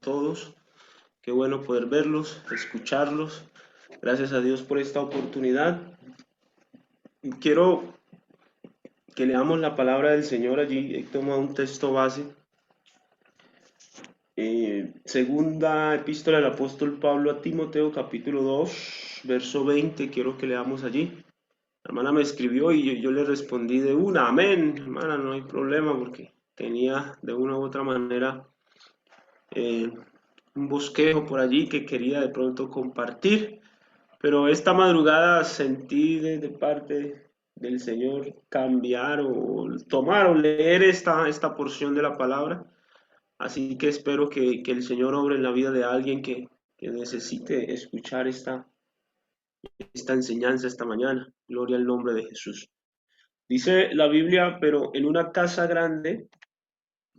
todos. Qué bueno poder verlos, escucharlos. Gracias a Dios por esta oportunidad. Quiero que leamos la palabra del Señor allí. He tomado un texto base. Segunda epístola del apóstol Pablo a Timoteo, capítulo 2, verso 20. Quiero que leamos allí. La hermana me escribió y yo le respondí de una, amén. Hermana, no hay problema porque tenía de una u otra manera eh, un bosquejo por allí que quería de pronto compartir, pero esta madrugada sentí de parte del Señor cambiar o tomar o leer esta porción de la palabra, así que espero que el Señor obre en la vida de alguien que necesite escuchar esta enseñanza esta mañana. Gloria al nombre de Jesús. Dice la Biblia, pero en una casa grande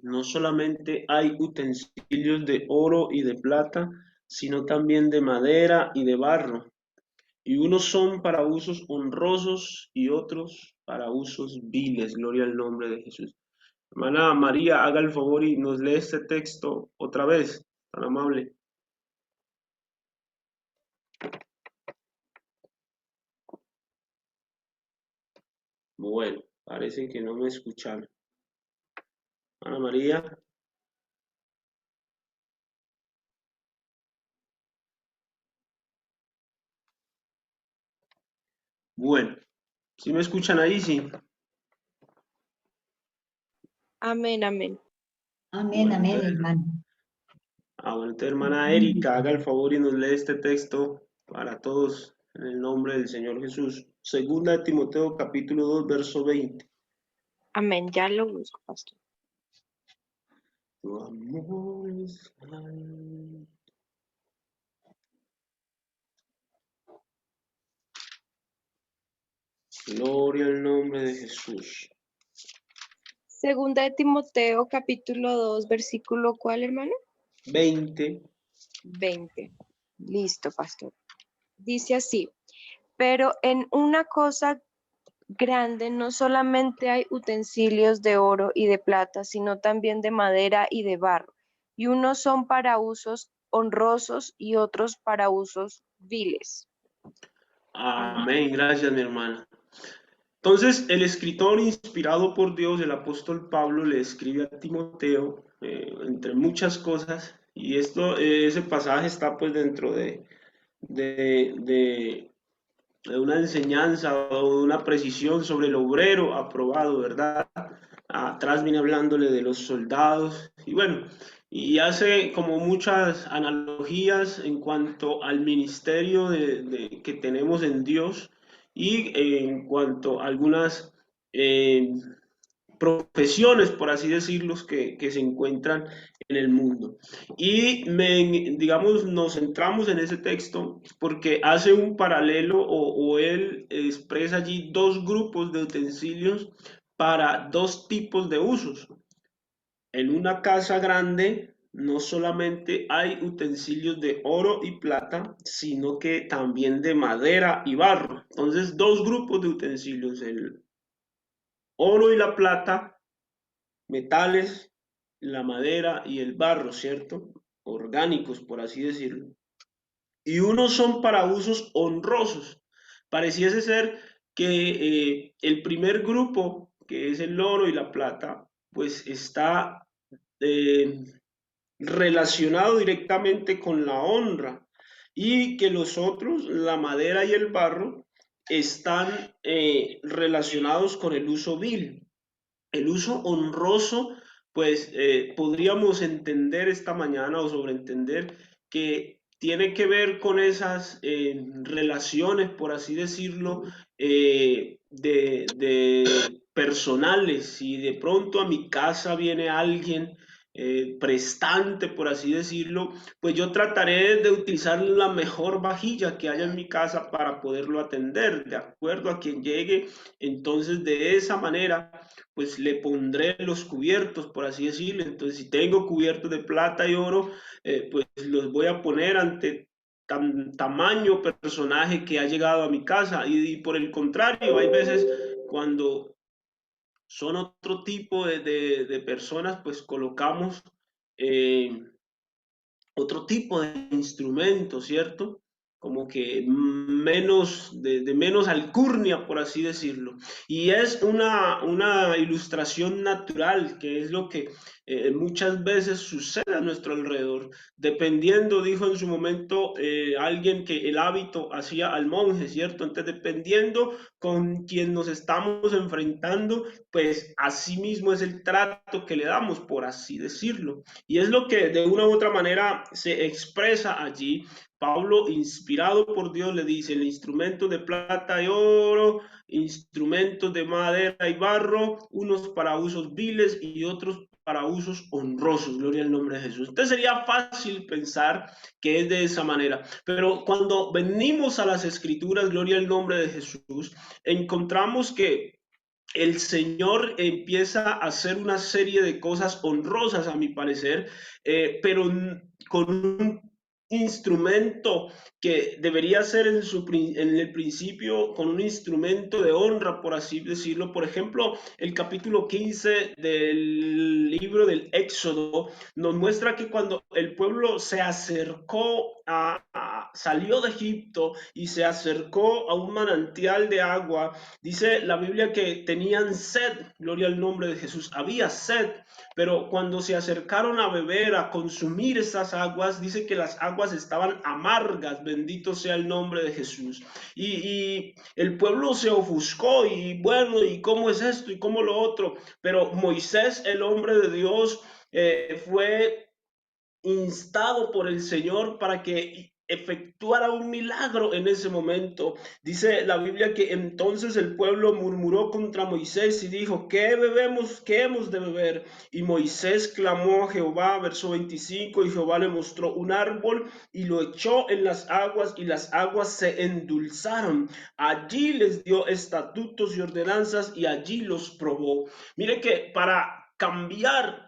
no solamente hay utensilios de oro y de plata, sino también de madera y de barro, y unos son para usos honrosos y otros para usos viles. Gloria al nombre de Jesús. Hermana María, haga el favor y nos lee este texto otra vez, tan amable. Bueno, parece que no me escucharon. Ana María. Bueno, ¿sí me escuchan ahí? Sí. Amén, amén. Amén, Bueno, amén, entonces, hermano. bueno, entonces, hermana Erika, haga el favor y nos lee este texto para todos en el nombre del Señor Jesús. Segunda de Timoteo, capítulo 2, verso 20. Amén, ya lo busco, pastor. Tu amor es grande. Gloria al nombre de Jesús. Segunda de Timoteo, capítulo 2, versículo, ¿cuál, hermano? 20. 20. Listo, pastor. Dice así, pero en una cosa grande no solamente hay utensilios de oro y de plata, sino también de madera y de barro, y unos son para usos honrosos y otros para usos viles. Amén. Amén. Gracias, mi hermana. Entonces, el escritor inspirado por Dios, el apóstol Pablo, le escribe a Timoteo, entre muchas cosas, y ese pasaje está pues dentro de, de de una enseñanza o de una precisión sobre el obrero aprobado, ¿verdad? Atrás viene hablándole de los soldados y bueno, y hace como muchas analogías en cuanto al ministerio que tenemos en Dios y en cuanto a algunas eh, profesiones, por así decirlo, que se encuentran en el mundo. Y digamos, nos centramos en ese texto porque hace un paralelo o él expresa allí dos grupos de utensilios para dos tipos de usos. En una casa grande no solamente hay utensilios de oro y plata, sino que también de madera y barro. Entonces, dos grupos de utensilios, el oro y la plata, metales, la madera y el barro, ¿cierto? Orgánicos, por así decirlo. Y unos son para usos honrosos. Pareciese ser que el primer grupo, que es el oro y la plata, pues está eh, relacionado directamente con la honra y que los otros, la madera y el barro, están relacionados con el uso vil. El uso honroso, pues podríamos entender esta mañana o sobreentender que tiene que ver con esas relaciones, por así decirlo, de personales. Si de pronto a mi casa viene alguien prestante, por así decirlo, pues yo trataré de utilizar la mejor vajilla que haya en mi casa para poderlo atender, de acuerdo a quien llegue. Entonces, de esa manera pues le pondré los cubiertos, por así decirlo. Entonces, si tengo cubiertos de plata y oro, pues los voy a poner ante tamaño personaje que ha llegado a mi casa. Y por el contrario, hay veces cuando son otro tipo de personas, pues colocamos eh, otro tipo de instrumento, ¿cierto? Como que menos, de menos alcurnia, por así decirlo. Y es una ilustración natural, que es lo que muchas veces sucede a nuestro alrededor. Dependiendo, dijo en su momento alguien, que el hábito hacía al monje, ¿cierto? Entonces, dependiendo con quien nos estamos enfrentando, pues así mismo es el trato que le damos, por así decirlo. Y es lo que de una u otra manera se expresa allí. Pablo, inspirado por Dios, le dice: el instrumento de plata y oro, instrumentos de madera y barro, unos para usos viles y otros para usos honrosos. Gloria al nombre de Jesús. Entonces sería fácil pensar que es de esa manera, pero cuando venimos a las escrituras, gloria al nombre de Jesús, encontramos que el Señor empieza a hacer una serie de cosas honrosas, a mi parecer, pero con un instrumento que debería ser en el principio con un instrumento de honra, por así decirlo. Por ejemplo, el capítulo 15 del libro del Éxodo nos muestra que cuando el pueblo se acercó salió de Egipto y se acercó a un manantial de agua, dice la Biblia que tenían sed. Gloria al nombre de Jesús. Había sed, pero cuando se acercaron a beber, a consumir esas aguas, dice que las aguas estaban amargas. Bendito sea el nombre de Jesús. Y el pueblo se ofuscó y bueno, ¿y cómo es esto? ¿Y cómo lo otro? Pero Moisés, el hombre de Dios, fue instado por el Señor para que efectuara un milagro en ese momento. Dice la Biblia que entonces el pueblo murmuró contra Moisés y dijo: ¿qué bebemos? ¿Qué hemos de beber? Y Moisés clamó a Jehová, verso 25, y Jehová le mostró un árbol y lo echó en las aguas, y las aguas se endulzaron. Allí les dio estatutos y ordenanzas, y allí los probó. Mire que para cambiar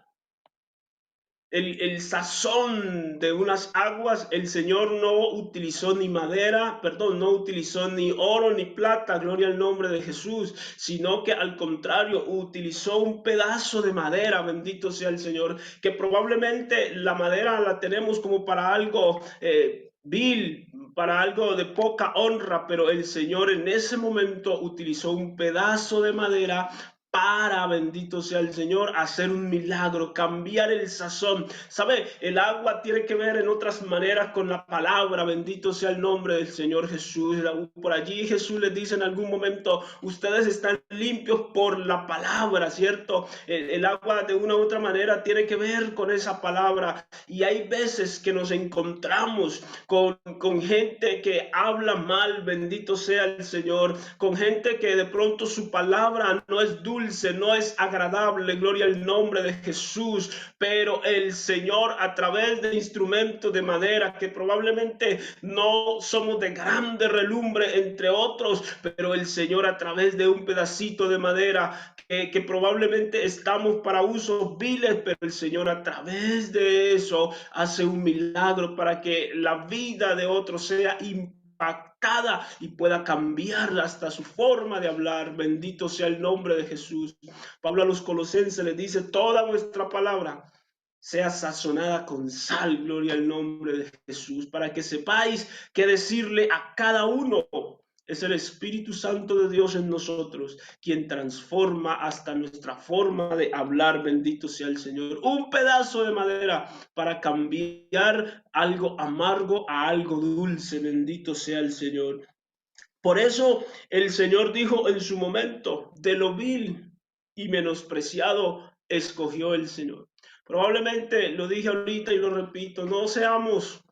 el sazón de unas aguas, el Señor no utilizó ni madera, perdón, no utilizó ni oro ni plata, gloria al nombre de Jesús, sino que al contrario, utilizó un pedazo de madera, bendito sea el Señor, que probablemente la madera la tenemos como para algo vil, para algo de poca honra, pero el Señor en ese momento utilizó un pedazo de madera para, bendito sea el Señor, hacer un milagro, cambiar el sazón. ¿Sabe? El agua tiene que ver en otras maneras con la palabra. Bendito sea el nombre del Señor Jesús. Por allí Jesús les dice en algún momento: ustedes están limpios por la palabra, ¿cierto? El agua de una u otra manera tiene que ver con esa palabra. Y hay veces que nos encontramos con gente que habla mal, bendito sea el Señor, con gente que de pronto su palabra no es dulce, no es agradable, gloria al nombre de Jesús, pero el Señor, a través de instrumentos de madera que probablemente no somos de grande relumbre entre otros, pero el Señor, a través de un pedacito de madera que probablemente estamos para usos viles, pero el Señor a través de eso hace un milagro para que la vida de otros sea impactada y pueda cambiar hasta su forma de hablar. Bendito sea el nombre de Jesús. Pablo a los Colosenses les dice: toda vuestra palabra sea sazonada con sal, gloria al nombre de Jesús, para que sepáis qué decirle a cada uno. Es el Espíritu Santo de Dios en nosotros quien transforma hasta nuestra forma de hablar. Bendito sea el Señor. Un pedazo de madera para cambiar algo amargo a algo dulce. Bendito sea el Señor. Por eso el Señor dijo en su momento: de lo vil y menospreciado escogió el Señor. Probablemente lo dije ahorita y lo repito: no seamos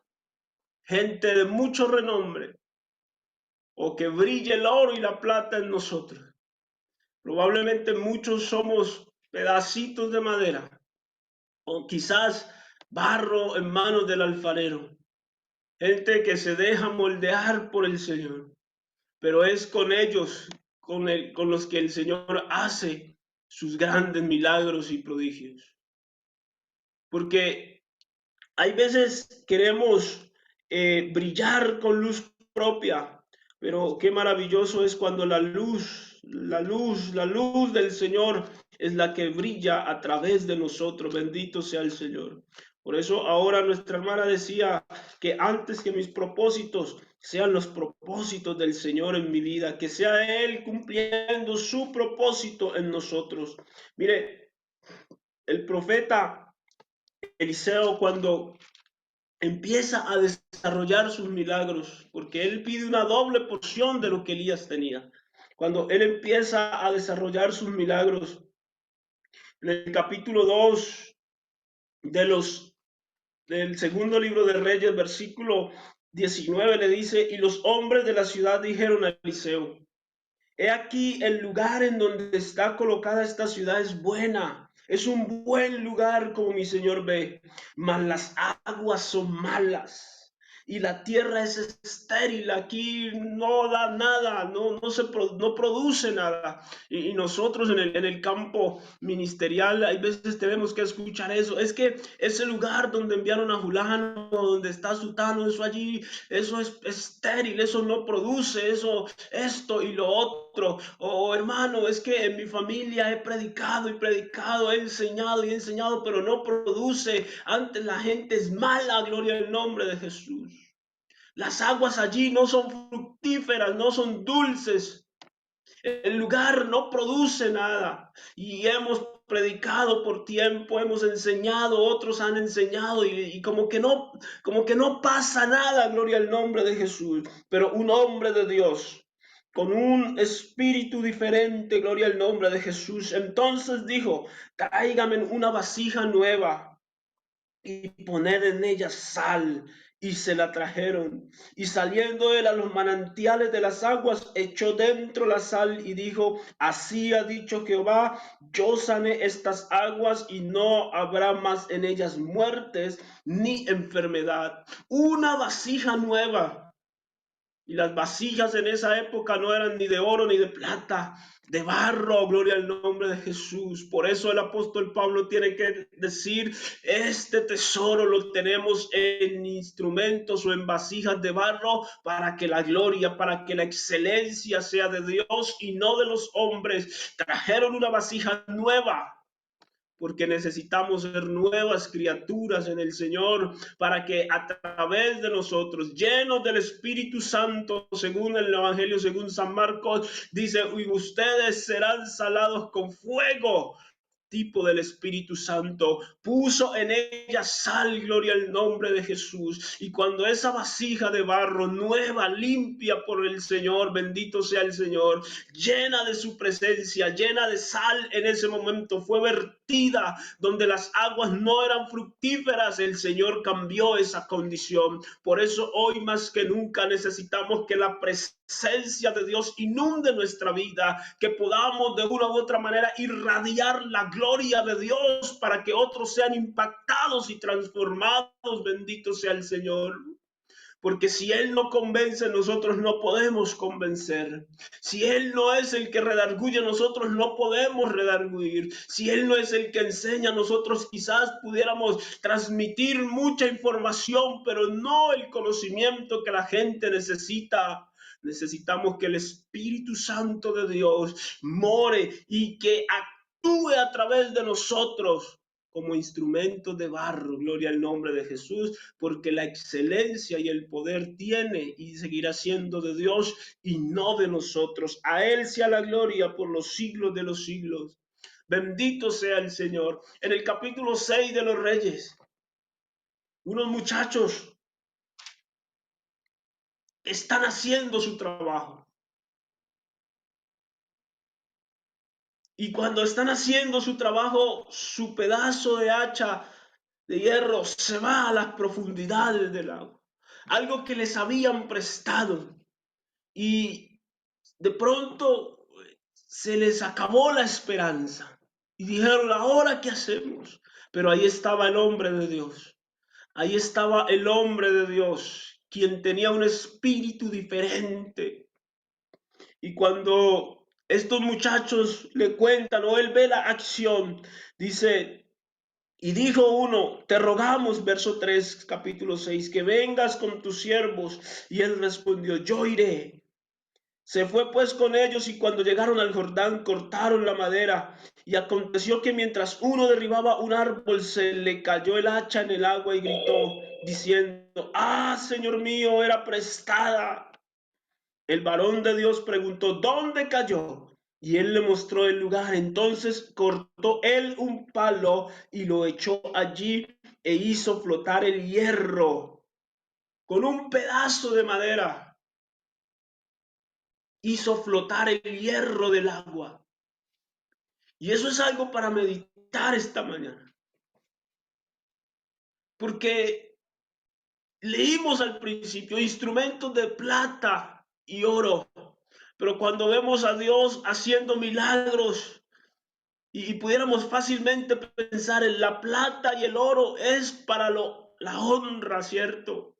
gente de mucho renombre o que brille el oro y la plata en nosotros. Probablemente muchos somos pedacitos de madera o quizás barro en manos del alfarero. Gente que se deja moldear por el Señor, pero es con ellos con los que el Señor hace sus grandes milagros y prodigios. Porque hay veces queremos brillar con luz propia, pero qué maravilloso es cuando la luz del Señor es la que brilla a través de nosotros. Bendito sea el Señor. Por eso ahora nuestra hermana decía que antes que mis propósitos sean los propósitos del Señor en mi vida, que sea Él cumpliendo su propósito en nosotros. Mire, el profeta Eliseo cuando empieza a desarrollar sus milagros, porque él pide una doble porción de lo que Elías tenía. Cuando él empieza a desarrollar sus milagros, en el capítulo 2 de del segundo libro de Reyes, versículo 19, le dice, y los hombres de la ciudad dijeron a Eliseo, he aquí el lugar en donde está colocada esta ciudad es buena, es un buen lugar como mi señor ve, mas las aguas son malas y la tierra es estéril, aquí no da nada, no produce nada. Y nosotros en el campo ministerial hay veces tenemos que escuchar eso, es que ese lugar donde enviaron a Julano, donde está Sutano, eso allí, eso es estéril, eso no produce, eso, esto y lo otro. Hermano, es que en mi familia he predicado y predicado, he enseñado y he enseñado, pero no produce. Antes la gente es mala, gloria al nombre de Jesús. Las aguas allí no son fructíferas, no son dulces. El lugar no produce nada. Y hemos predicado por tiempo, hemos enseñado, otros han enseñado y como que no pasa nada, gloria al nombre de Jesús. Pero un hombre de Dios con un espíritu diferente, gloria al nombre de Jesús. Entonces dijo, tráigame una vasija nueva y poned en ella sal. Y se la trajeron. Y saliendo él a los manantiales de las aguas, echó dentro la sal y dijo, así ha dicho Jehová, yo sané estas aguas y no habrá más en ellas muertes ni enfermedad. Una vasija nueva. Y las vasijas en esa época no eran ni de oro ni de plata, de barro, gloria al nombre de Jesús. Por eso el apóstol Pablo tiene que decir, este tesoro lo tenemos en instrumentos o en vasijas de barro para que la gloria, para que la excelencia sea de Dios y no de los hombres. Trajeron una vasija nueva porque necesitamos ser nuevas criaturas en el Señor para que a través de nosotros, llenos del Espíritu Santo, según el Evangelio, según San Marcos, dice, y ustedes serán salados con fuego, tipo del Espíritu Santo, puso en ella sal, gloria al nombre de Jesús. Y cuando esa vasija de barro nueva, limpia por el Señor, bendito sea el Señor, llena de su presencia, llena de sal en ese momento, fue vertida donde las aguas no eran fructíferas, el Señor cambió esa condición. Por eso hoy más que nunca necesitamos que la presencia de Dios inunde nuestra vida, que podamos de una u otra manera irradiar la gloria de Dios para que otros sean impactados y transformados. Bendito sea el Señor. Porque si Él no convence, nosotros no podemos convencer. Si Él no es el que redarguye, nosotros no podemos redarguir. Si Él no es el que enseña, nosotros quizás pudiéramos transmitir mucha información, pero no el conocimiento que la gente necesita. Necesitamos que el Espíritu Santo de Dios more y que actúe a través de nosotros como instrumentos de barro, gloria al nombre de Jesús, porque la excelencia y el poder tiene y seguirá siendo de Dios y no de nosotros. A Él sea la gloria por los siglos de los siglos. Bendito sea el Señor. En el capítulo 6 de los Reyes, unos muchachos están haciendo su trabajo. Y cuando están haciendo su trabajo, su pedazo de hacha de hierro se va a las profundidades del agua. Algo que les habían prestado. Y de pronto se les acabó la esperanza. Y dijeron, ¿ahora qué hacemos? Pero ahí estaba el hombre de Dios. Ahí estaba el hombre de Dios, quien tenía un espíritu diferente. Y cuando estos muchachos le cuentan o él ve la acción, dice, y dijo uno, te rogamos, verso 3, capítulo 6, que vengas con tus siervos. Y él respondió, yo iré. Se fue pues con ellos y cuando llegaron al Jordán cortaron la madera Y aconteció que mientras uno derribaba un árbol, se le cayó el hacha en el agua y gritó, diciendo, ¡ah, Señor mío, era prestada! El varón de Dios preguntó, ¿dónde cayó? Y él le mostró el lugar. Entonces cortó él un palo y lo echó allí e hizo flotar el hierro con un pedazo de madera. Hizo flotar el hierro del agua. Y eso es algo para meditar esta mañana. Porque leímos al principio instrumentos de plata y oro. Pero cuando vemos a Dios haciendo milagros, y pudiéramos fácilmente pensar en la plata y el oro es para la honra, ¿cierto?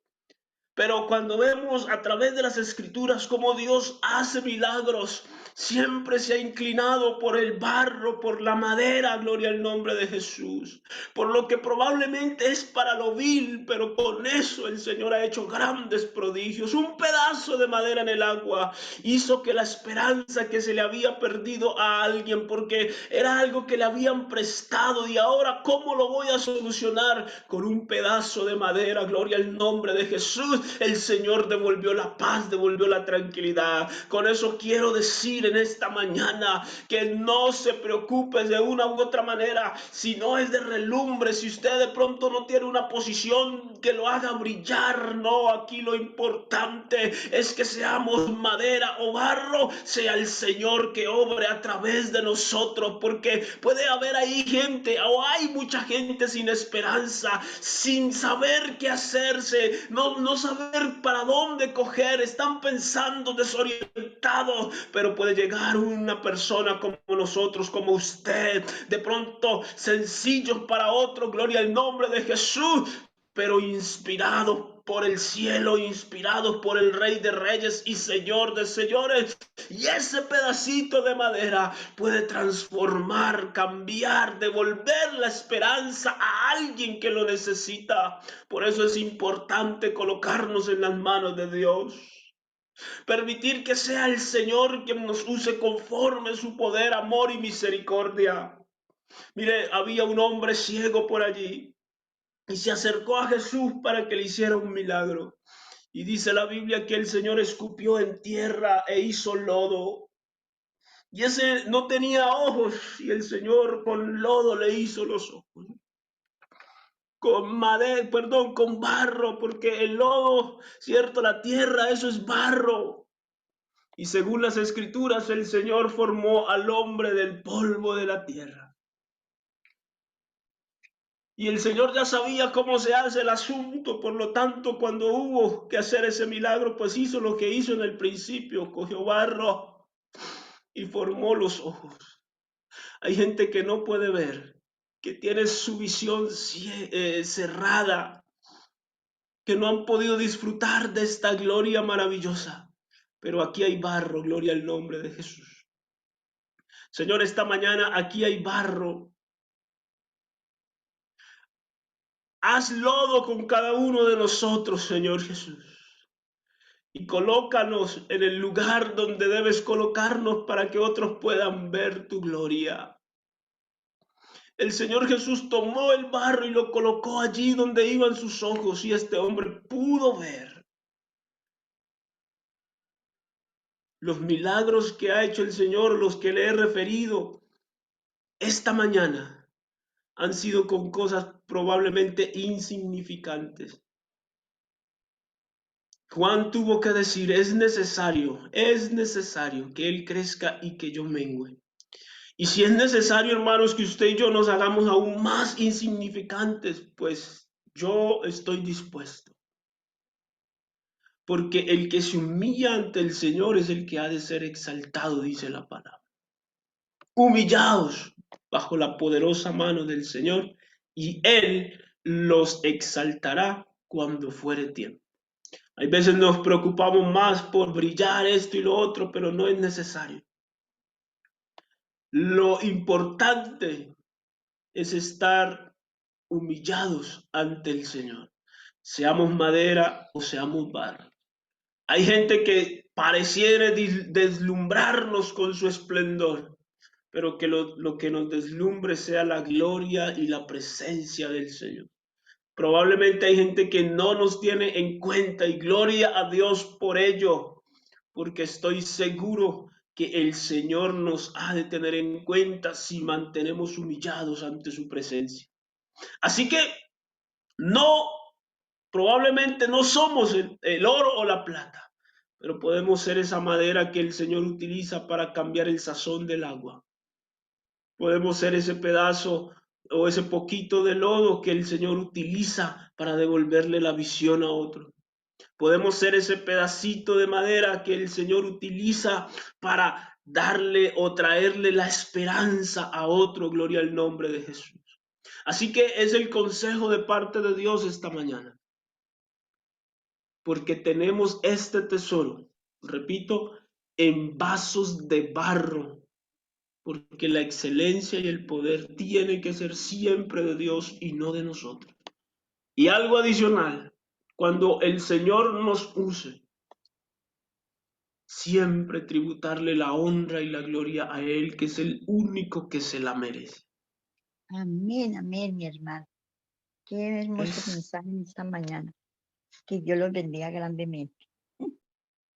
Pero cuando vemos a través de las escrituras cómo Dios hace milagros, siempre se ha inclinado por el barro, por la madera, gloria al nombre de Jesús. Por lo que probablemente es para lo vil, pero con eso el Señor ha hecho grandes prodigios. Un pedazo de madera en el agua hizo que la esperanza que se le había perdido a alguien, porque era algo que le habían prestado y ahora, ¿cómo lo voy a solucionar? Con un pedazo de madera, gloria al nombre de Jesús. El Señor devolvió la paz, devolvió la tranquilidad. Con eso quiero decir en esta mañana que no se preocupe de una u otra manera, si no es de relumbre, si usted de pronto no tiene una posición que lo haga brillar, no, aquí lo importante es que seamos madera o barro, sea el Señor que obre a través de nosotros, porque puede haber ahí gente o hay mucha gente sin esperanza, sin saber qué hacerse, no saber para dónde coger, están pensando desorientados, pero puede llegar una persona como nosotros, como usted, de pronto sencillos para otros, gloria al nombre de Jesús, pero inspirados por el cielo, inspirados por el Rey de Reyes y Señor de Señores. Y ese pedacito de madera puede transformar, cambiar, devolver la esperanza a alguien que lo necesita. Por eso es importante colocarnos en las manos de Dios. Permitir que sea el Señor quien nos use conforme su poder, amor y misericordia. Mire, había un hombre ciego por allí y se acercó a Jesús para que le hiciera un milagro. Y dice la Biblia que el Señor escupió en tierra e hizo lodo. Y ese no tenía ojos y el Señor con lodo le hizo los ojos. Con madera, perdón, con barro, porque el lodo, cierto, la tierra, eso es barro. Y según las escrituras, el Señor formó al hombre del polvo de la tierra. Y el Señor ya sabía cómo se hace el asunto, por lo tanto, cuando hubo que hacer ese milagro, pues hizo lo que hizo en el principio, cogió barro y formó los ojos. Hay gente que no puede ver, que tiene su visión cerrada, que no han podido disfrutar de esta gloria maravillosa. Pero aquí hay barro, gloria al nombre de Jesús. Señor, esta mañana aquí hay barro. Haz lodo con cada uno de nosotros, Señor Jesús. Y colócanos en el lugar donde debes colocarnos para que otros puedan ver tu gloria. El Señor Jesús tomó el barro y lo colocó allí donde iban sus ojos y este hombre pudo ver. Los milagros que ha hecho el Señor, los que le he referido esta mañana, han sido con cosas probablemente insignificantes. Juan tuvo que decir, es necesario que Él crezca y que yo mengüe. Y si es necesario, hermanos, que usted y yo nos hagamos aún más insignificantes, pues yo estoy dispuesto. Porque el que se humilla ante el Señor es el que ha de ser exaltado, dice la palabra. Humillaos bajo la poderosa mano del Señor y Él los exaltará cuando fuere tiempo. Hay veces nos preocupamos más por brillar esto y lo otro, pero no es necesario. Lo importante es estar humillados ante el Señor, seamos madera o seamos barro. Hay gente que pareciera deslumbrarnos con su esplendor, pero que lo que nos deslumbre sea la gloria y la presencia del Señor. Probablemente hay gente que no nos tiene en cuenta y gloria a Dios por ello, porque estoy seguro que el Señor nos ha de tener en cuenta si mantenemos humillados ante su presencia. Así que no, probablemente no somos el oro o la plata, pero podemos ser esa madera que el Señor utiliza para cambiar el sazón del agua. Podemos ser ese pedazo o ese poquito de lodo que el Señor utiliza para devolverle la visión a otro. Podemos ser ese pedacito de madera que el Señor utiliza para darle o traerle la esperanza a otro. Gloria al nombre de Jesús. Así que es el consejo de parte de Dios esta mañana, porque tenemos este tesoro, repito, en vasos de barro, porque la excelencia y el poder tiene que ser siempre de Dios y no de nosotros. Y algo adicional, cuando el Señor nos use, siempre tributarle la honra y la gloria a Él, que es el único que se la merece. Amén, amén, mi hermano. Qué hermoso mensaje en esta mañana. Que Dios los bendiga grandemente.